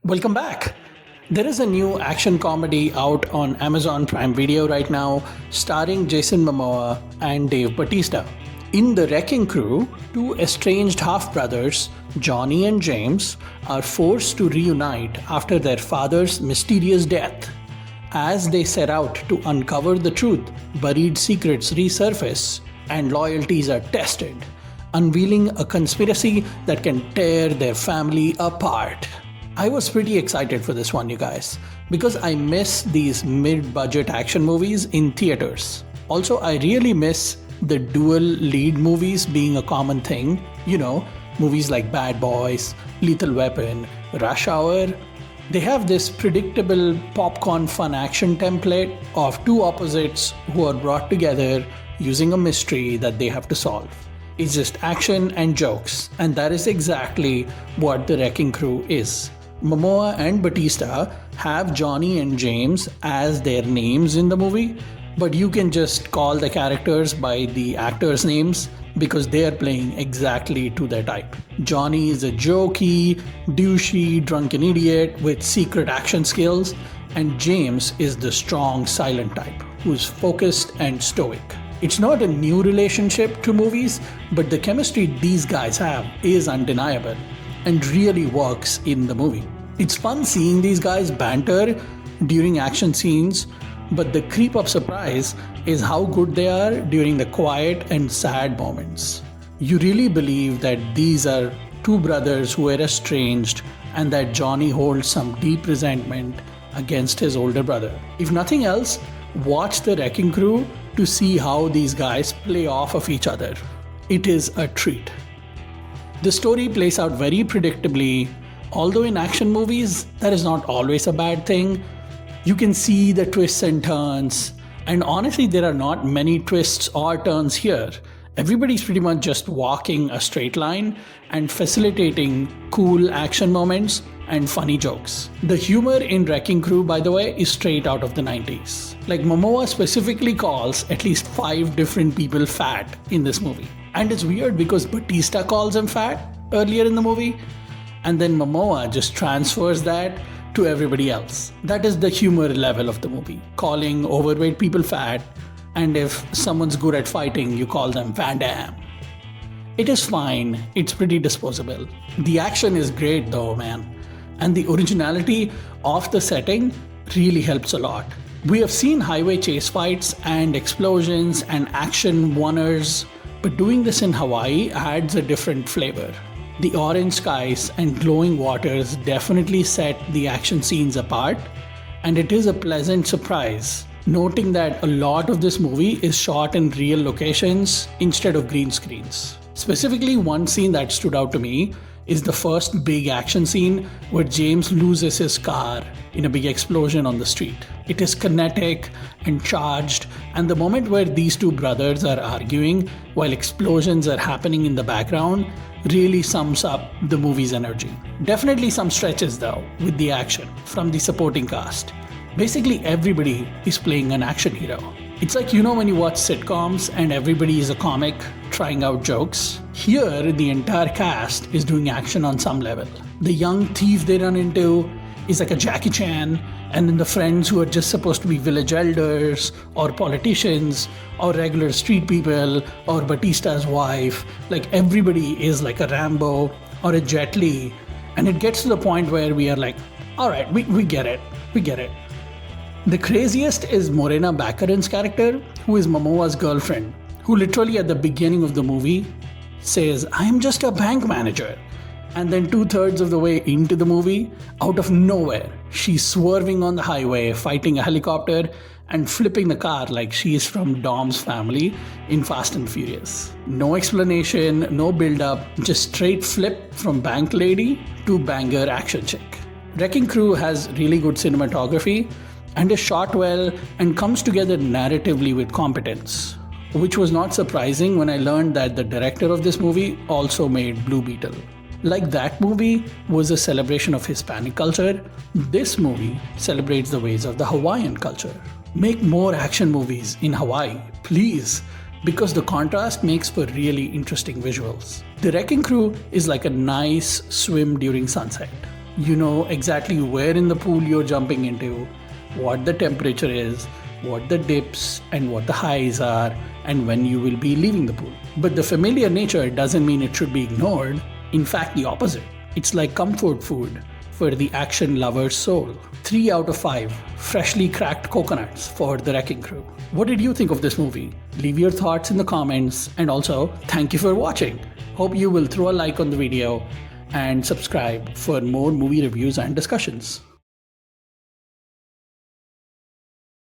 Welcome back. There is a new action comedy out on Amazon Prime Video right now, starring Jason Momoa and Dave Bautista. In the Wrecking Crew, two estranged half-brothers, Johnny and James, are forced to reunite after their father's mysterious death. As they set out to uncover the truth, buried secrets resurface and loyalties are tested, unveiling a conspiracy that can tear their family apart. I was pretty excited for this one, you guys, because I miss these mid-budget action movies in theaters. Also, I really miss the dual lead movies being a common thing. You know, movies like Bad Boys, Lethal Weapon, Rush Hour. They have this predictable popcorn fun action template of two opposites who are brought together using a mystery that they have to solve. It's just action and jokes, and that is exactly what The Wrecking Crew is. Momoa and Bautista have Johnny and James as their names in the movie, but you can just call the characters by the actors' names because they are playing exactly to their type. Johnny is a jokey, douchey, drunken idiot with secret action skills, and James is the strong, silent type who's focused and stoic. It's not a new relationship to movies, but the chemistry these guys have is undeniable and really works in the movie. It's fun seeing these guys banter during action scenes, but the creep-up surprise is how good they are during the quiet and sad moments. You really believe that these are two brothers who were estranged and that Johnny holds some deep resentment against his older brother. If nothing else, watch The Wrecking Crew to see how these guys play off of each other. It is a treat. The story plays out very predictably, although in action movies, that is not always a bad thing. You can see the twists and turns, and honestly, there are not many twists or turns here. Everybody's pretty much just walking a straight line and facilitating cool action moments and funny jokes. The humor in Wrecking Crew, by the way, is straight out of the 90s. Like Momoa specifically calls at least 5 different people fat in this movie. And it's weird because Bautista calls him fat earlier in the movie, and then Momoa just transfers that to everybody else. That is the humor level of the movie, calling overweight people fat, and if someone's good at fighting, you call them Van Damme. It is fine, it's pretty disposable. The action is great though, man. And the originality of the setting really helps a lot. We have seen highway chase fights and explosions and action oneers, but doing this in Hawaii adds a different flavor. The orange skies and glowing waters definitely set the action scenes apart, and it is a pleasant surprise noting that a lot of this movie is shot in real locations instead of green screens. Specifically, one scene that stood out to me is the first big action scene where James loses his car in a big explosion on the street. It is kinetic and charged, and the moment where these two brothers are arguing while explosions are happening in the background really sums up the movie's energy. Definitely some stretches though with the action from the supporting cast. Basically everybody is playing an action hero. It's like, you know, when you watch sitcoms and everybody is a comic trying out jokes. Here, the entire cast is doing action on some level. The young thief they run into is like a Jackie Chan, and then the friends who are just supposed to be village elders or politicians or regular street people or Batista's wife, like everybody is like a Rambo or a Jet Li, and it gets to the point where we are like, all right, we get it. The craziest is Morena Baccarin's character, who is Momoa's girlfriend, who literally at the beginning of the movie says, I am just a bank manager. And then 2/3 of the way into the movie, out of nowhere, she's swerving on the highway, fighting a helicopter, and flipping the car like she is from Dom's family in Fast and Furious. No explanation, no build-up, just straight flip from bank lady to banger action chick. Wrecking Crew has really good cinematography and is shot well and comes together narratively with competence, which was not surprising when I learned that the director of this movie also made Blue Beetle. Like that movie was a celebration of Hispanic culture, this movie celebrates the ways of the Hawaiian culture. Make more action movies in Hawaii, please, because the contrast makes for really interesting visuals. The Wrecking Crew is like a nice swim during sunset. You know exactly where in the pool you're jumping into, what the temperature is, what the dips and what the highs are, and when you will be leaving the pool. But the familiar nature doesn't mean it should be ignored. In fact, the opposite. It's like comfort food for the action lover's soul. 3 out of 5 freshly cracked coconuts for the Wrecking Crew. What did you think of this movie? Leave your thoughts in the comments, and also thank you for watching. Hope you will throw a like on the video and subscribe for more movie reviews and discussions.